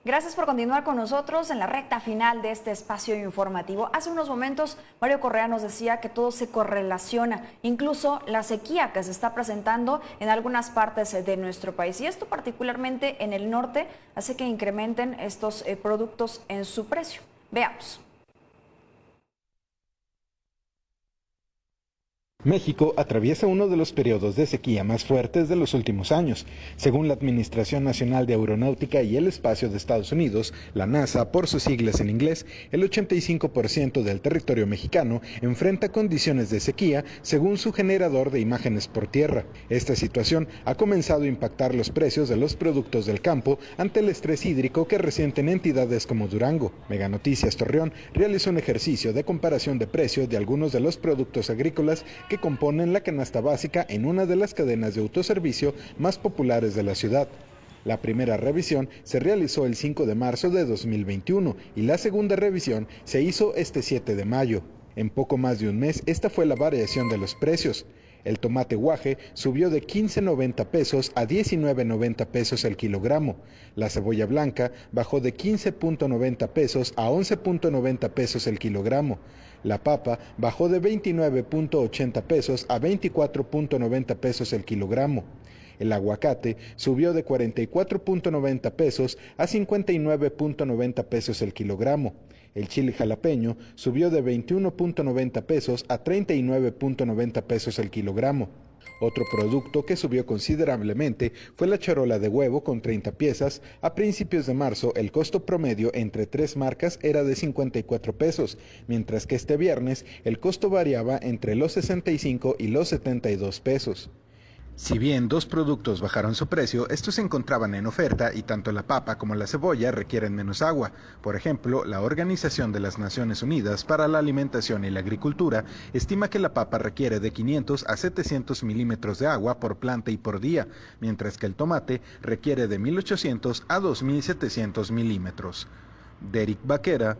Gracias por continuar con nosotros en la recta final de este espacio informativo. Hace unos momentos Mario Correa nos decía que todo se correlaciona, incluso la sequía que se está presentando en algunas partes de nuestro país. Y esto particularmente en el norte hace que incrementen estos productos en su precio. Veamos. México atraviesa uno de los periodos de sequía más fuertes de los últimos años. Según la Administración Nacional de Aeronáutica y el Espacio de Estados Unidos, la NASA, por sus siglas en inglés, el 85% del territorio mexicano enfrenta condiciones de sequía según su generador de imágenes por tierra. Esta situación ha comenzado a impactar los precios de los productos del campo ante el estrés hídrico que resienten entidades como Durango. Mega Noticias Torreón realizó un ejercicio de comparación de precios de algunos de los productos agrícolas que componen la canasta básica en una de las cadenas de autoservicio más populares de la ciudad. La primera revisión se realizó el 5 de marzo de 2021 y la segunda revisión se hizo este 7 de mayo. En poco más de un mes, esta fue la variación de los precios. El tomate guaje subió de 15.90 pesos a 19.90 pesos el kilogramo. La cebolla blanca bajó de 15.90 pesos a 11.90 pesos el kilogramo. La papa bajó de 29.80 pesos a 24.90 pesos el kilogramo. El aguacate subió de 44.90 pesos a 59.90 pesos el kilogramo. El chile jalapeño subió de 21.90 pesos a 39.90 pesos el kilogramo. Otro producto que subió considerablemente fue la charola de huevo con 30 piezas. A principios de marzo, el costo promedio entre tres marcas era de 54 pesos, mientras que este viernes el costo variaba entre los 65 y los 72 pesos. Si bien dos productos bajaron su precio, estos se encontraban en oferta y tanto la papa como la cebolla requieren menos agua. Por ejemplo, la Organización de las Naciones Unidas para la Alimentación y la Agricultura estima que la papa requiere de 500 a 700 milímetros de agua por planta y por día, mientras que el tomate requiere de 1800 a 2700 milímetros. Derek Vaquera,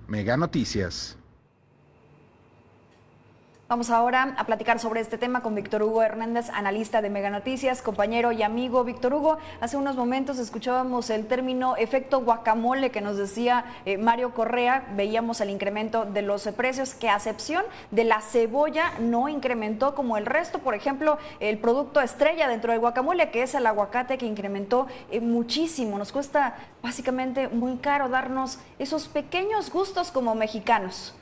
Mega Noticias. Vamos ahora a platicar sobre este tema con Víctor Hugo Hernández, analista de Mega Noticias, compañero y amigo. Víctor Hugo, hace unos momentos escuchábamos el término efecto guacamole que nos decía Mario Correa. Veíamos el incremento de los precios, que a excepción de la cebolla no incrementó como el resto. Por ejemplo, el producto estrella dentro del guacamole, que es el aguacate, que incrementó muchísimo. Nos cuesta básicamente muy caro darnos esos pequeños gustos como mexicanos.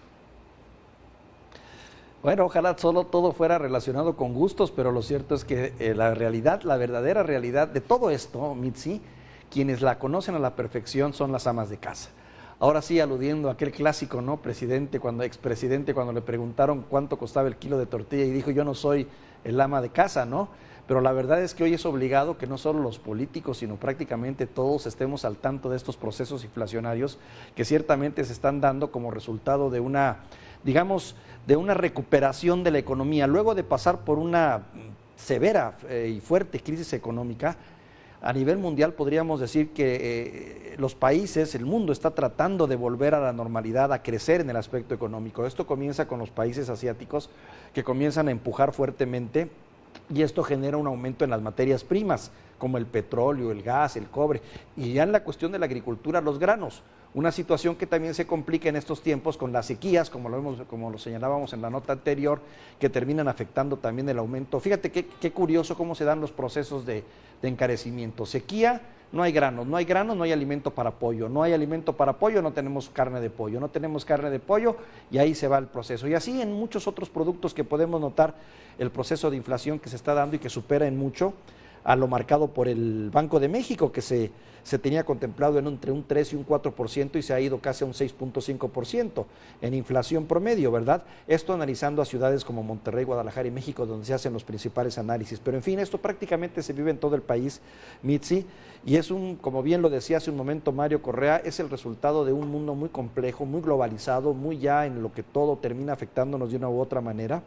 Bueno, ojalá solo todo fuera relacionado con gustos, pero lo cierto es que la realidad, la verdadera realidad de todo esto, Mitzi, quienes la conocen a la perfección son las amas de casa. Ahora sí, aludiendo a aquel clásico, ¿no? Expresidente, cuando le preguntaron cuánto costaba el kilo de tortilla y dijo, yo no soy el ama de casa, ¿no? Pero la verdad es que hoy es obligado que no solo los políticos, sino prácticamente todos estemos al tanto de estos procesos inflacionarios que ciertamente se están dando como resultado de una, digamos, de una recuperación de la economía, luego de pasar por una severa y fuerte crisis económica. A nivel mundial podríamos decir que los países, el mundo está tratando de volver a la normalidad, a crecer en el aspecto económico. Esto comienza con los países asiáticos que comienzan a empujar fuertemente y esto genera un aumento en las materias primas, como el petróleo, el gas, el cobre, y ya en la cuestión de la agricultura, los granos. Una situación que también se complica en estos tiempos con las sequías, como lo señalábamos en la nota anterior, que terminan afectando también el aumento. Fíjate qué curioso cómo se dan los procesos de encarecimiento. Sequía, no hay granos, no hay alimento para pollo, no hay alimento para pollo, no tenemos carne de pollo, no tenemos carne de pollo y ahí se va el proceso. Y así en muchos otros productos que podemos notar el proceso de inflación que se está dando y que supera en mucho a lo marcado por el Banco de México, que se tenía contemplado entre un 3 y un 4% y se ha ido casi a un 6.5% en inflación promedio, ¿verdad? Esto analizando a ciudades como Monterrey, Guadalajara y México, donde se hacen los principales análisis. Pero en fin, esto prácticamente se vive en todo el país, Mitzi, y es como bien lo decía hace un momento Mario Correa, es el resultado de un mundo muy complejo, muy globalizado, muy ya en lo que todo termina afectándonos de una u otra manera,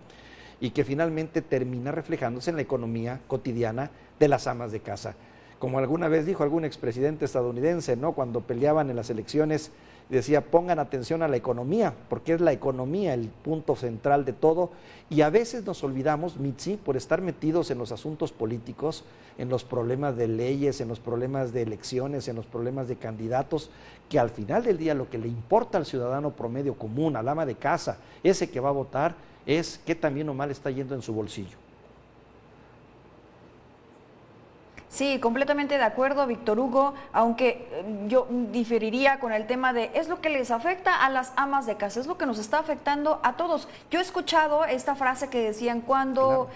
y que finalmente termina reflejándose en la economía cotidiana de las amas de casa. Como alguna vez dijo algún expresidente estadounidense, ¿no? Cuando peleaban en las elecciones decía, pongan atención a la economía, porque es la economía el punto central de todo, y a veces nos olvidamos, Mitzi, por estar metidos en los asuntos políticos, en los problemas de leyes, en los problemas de elecciones, en los problemas de candidatos, que al final del día lo que le importa al ciudadano promedio común, al ama de casa, ese que va a votar, es qué tan bien o mal está yendo en su bolsillo. Sí, completamente de acuerdo, Víctor Hugo, aunque yo diferiría con el tema de es lo que les afecta a las amas de casa, es lo que nos está afectando a todos. Yo he escuchado esta frase que decían cuando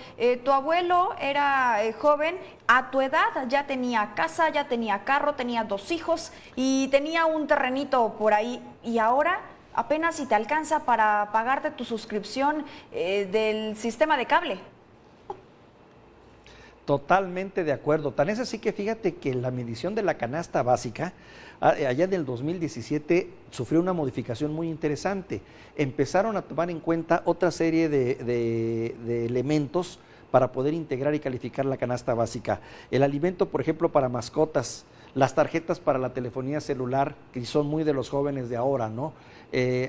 tu abuelo era joven, a tu edad ya tenía casa, ya tenía carro, tenía 2 hijos y tenía un terrenito por ahí, y ahora apenas si te alcanza para pagarte tu suscripción del sistema de cable. Totalmente de acuerdo. Tan es así que fíjate que la medición de la canasta básica, allá en el 2017, sufrió una modificación muy interesante. Empezaron a tomar en cuenta otra serie de elementos para poder integrar y calificar la canasta básica. El alimento, por ejemplo, para mascotas, las tarjetas para la telefonía celular, que son muy de los jóvenes de ahora, ¿no?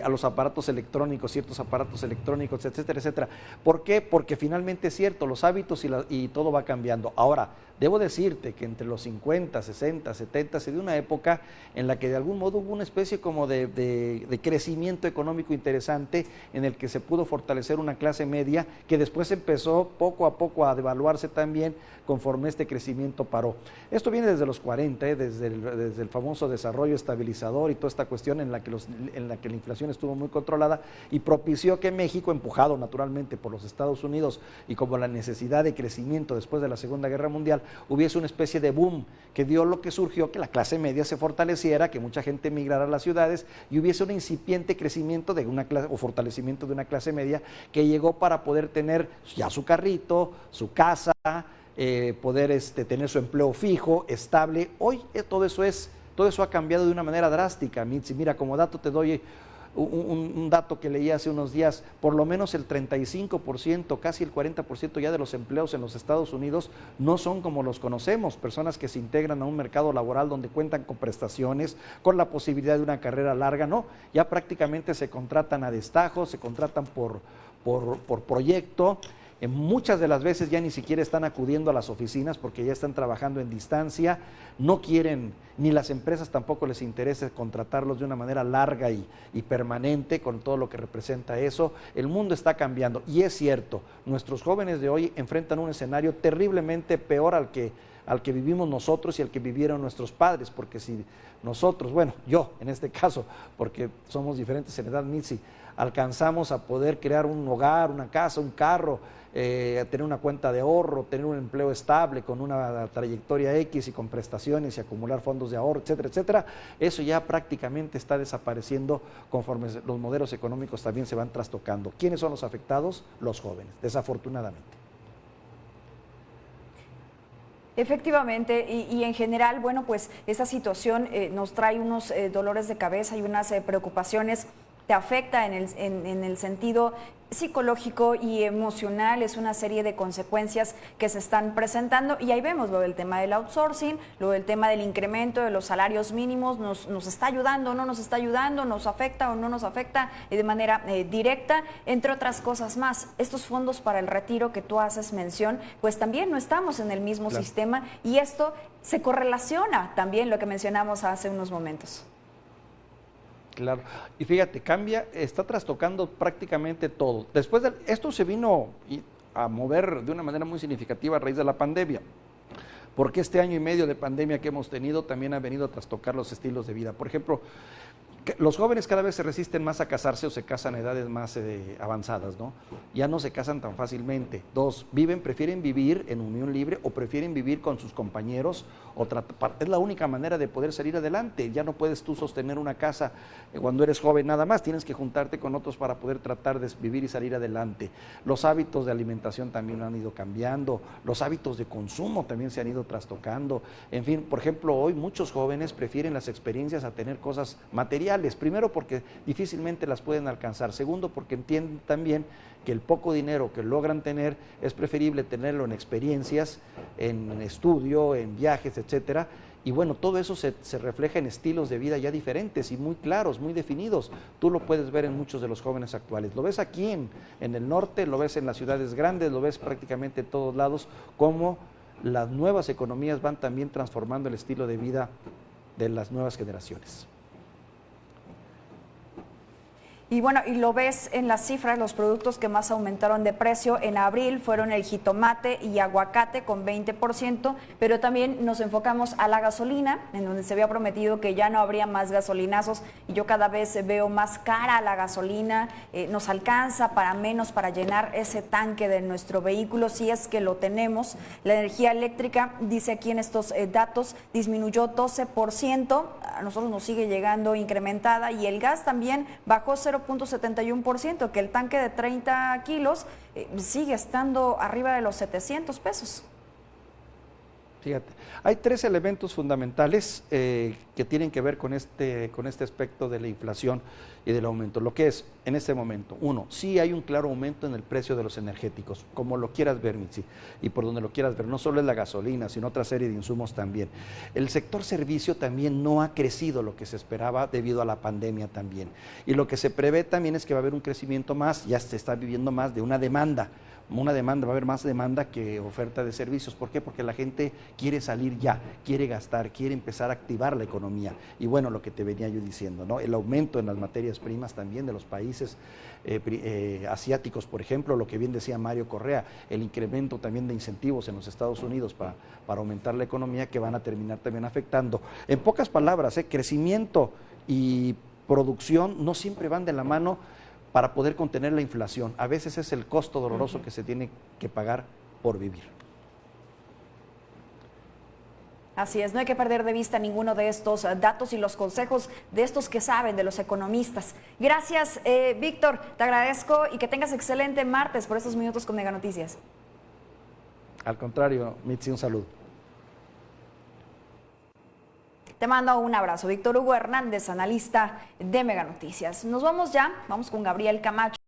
A los aparatos electrónicos, ciertos aparatos electrónicos, etcétera, etcétera. ¿Por qué? Porque finalmente es cierto, los hábitos y todo va cambiando. Ahora, debo decirte que entre los 50, 60, 70 se dio una época en la que de algún modo hubo una especie como de crecimiento económico interesante en el que se pudo fortalecer una clase media que después empezó poco a poco a devaluarse también conforme este crecimiento paró. Esto viene desde los 40, desde el famoso desarrollo estabilizador y toda esta cuestión en la que la inflación estuvo muy controlada y propició que México, empujado naturalmente por los Estados Unidos y como la necesidad de crecimiento después de la Segunda Guerra Mundial, hubiese una especie de boom que dio lo que surgió, que la clase media se fortaleciera, que mucha gente emigrara a las ciudades y hubiese un incipiente crecimiento de una clase o fortalecimiento de una clase media que llegó para poder tener ya su carrito, su casa, poder tener su empleo fijo, estable. Hoy todo eso ha cambiado de una manera drástica, Mitzi. Mira, como dato te doy un dato que leí hace unos días, por lo menos el 35%, casi el 40% ya de los empleos en los Estados Unidos no son como los conocemos, personas que se integran a un mercado laboral donde cuentan con prestaciones, con la posibilidad de una carrera larga, no, ya prácticamente se contratan a destajo, se contratan por proyecto. Muchas de las veces ya ni siquiera están acudiendo a las oficinas porque ya están trabajando en distancia, no quieren, ni las empresas tampoco les interesa contratarlos de una manera larga y permanente con todo lo que representa eso. El mundo está cambiando y es cierto, nuestros jóvenes de hoy enfrentan un escenario terriblemente peor al que vivimos nosotros y al que vivieron nuestros padres, porque si nosotros, bueno, yo en este caso, porque somos diferentes en edad, Mitzi, alcanzamos a poder crear un hogar, una casa, un carro, tener una cuenta de ahorro, tener un empleo estable con una trayectoria X y con prestaciones y acumular fondos de ahorro, etcétera, etcétera, eso ya prácticamente está desapareciendo conforme los modelos económicos también se van trastocando. ¿Quiénes son los afectados? Los jóvenes, desafortunadamente. Efectivamente, y en general, bueno, pues esa situación nos trae unos dolores de cabeza y unas preocupaciones, te afecta en el sentido psicológico y emocional, es una serie de consecuencias que se están presentando y ahí vemos lo del tema del outsourcing, lo del tema del incremento de los salarios mínimos, nos está ayudando, no nos está ayudando, nos afecta o no nos afecta de manera directa, entre otras cosas más. Estos fondos para el retiro que tú haces mención, pues también no estamos en el mismo sistema y esto se correlaciona también lo que mencionamos hace unos momentos. Claro, y fíjate, está trastocando prácticamente todo. Después de esto se vino a mover de una manera muy significativa a raíz de la pandemia, porque este año y medio de pandemia que hemos tenido también ha venido a trastocar los estilos de vida. Por ejemplo, los jóvenes cada vez se resisten más a casarse o se casan a edades más avanzadas, ¿no? Ya no se casan tan fácilmente. Prefieren vivir en unión libre o prefieren vivir con sus compañeros. Es la única manera de poder salir adelante. Ya no puedes tú sostener una casa cuando eres joven nada más, tienes que juntarte con otros para poder tratar de vivir y salir adelante. Los hábitos de alimentación también han ido cambiando, los hábitos de consumo también se han ido trastocando. En fin, por ejemplo, hoy muchos jóvenes prefieren las experiencias a tener cosas materiales. Primero porque difícilmente las pueden alcanzar, segundo porque entienden también que el poco dinero que logran tener es preferible tenerlo en experiencias, en estudio, en viajes, etcétera, Y bueno, todo eso se refleja en estilos de vida ya diferentes y muy claros, muy definidos. Tú lo puedes ver en muchos de los jóvenes actuales. Lo ves aquí en el norte, lo ves en las ciudades grandes, lo ves prácticamente en todos lados, cómo las nuevas economías van también transformando el estilo de vida de las nuevas generaciones. Y bueno, y lo ves en las cifras, los productos que más aumentaron de precio en abril fueron el jitomate y aguacate con 20%, pero también nos enfocamos a la gasolina, en donde se había prometido que ya no habría más gasolinazos, y yo cada vez veo más cara la gasolina, nos alcanza para menos para llenar ese tanque de nuestro vehículo, si es que lo tenemos. La energía eléctrica, dice aquí en estos datos, disminuyó 12%, a nosotros nos sigue llegando incrementada, y el gas también bajó 0.71%, que el tanque de 30 kilos sigue estando arriba de los 700 pesos. Fíjate, hay 3 elementos fundamentales que tienen que ver con este aspecto de la inflación y del aumento. Lo que es en este momento, 1, sí hay un claro aumento en el precio de los energéticos, como lo quieras ver, Mitzi, y por donde lo quieras ver. No solo es la gasolina, sino otra serie de insumos también. El sector servicio también no ha crecido lo que se esperaba debido a la pandemia también. Y lo que se prevé también es que va a haber un crecimiento más, ya se está viviendo más de una demanda, va a haber más demanda que oferta de servicios. ¿Por qué? Porque la gente quiere salir ya, quiere gastar, quiere empezar a activar la economía. Y bueno, lo que te venía yo diciendo, ¿no? El aumento en las materias primas también de los países asiáticos, por ejemplo, lo que bien decía Mario Correa, el incremento también de incentivos en los Estados Unidos para aumentar la economía, que van a terminar también afectando. En pocas palabras, crecimiento y producción no siempre van de la mano para poder contener la inflación. A veces es el costo doloroso que se tiene que pagar por vivir. Así es, no hay que perder de vista ninguno de estos datos y los consejos de estos que saben, de los economistas. Gracias, Víctor, te agradezco y que tengas excelente martes por estos minutos con Mega Noticias. Al contrario, Mitzi, un saludo. Te mando un abrazo. Víctor Hugo Hernández, analista de Mega Noticias. Nos vamos ya, vamos con Gabriel Camacho.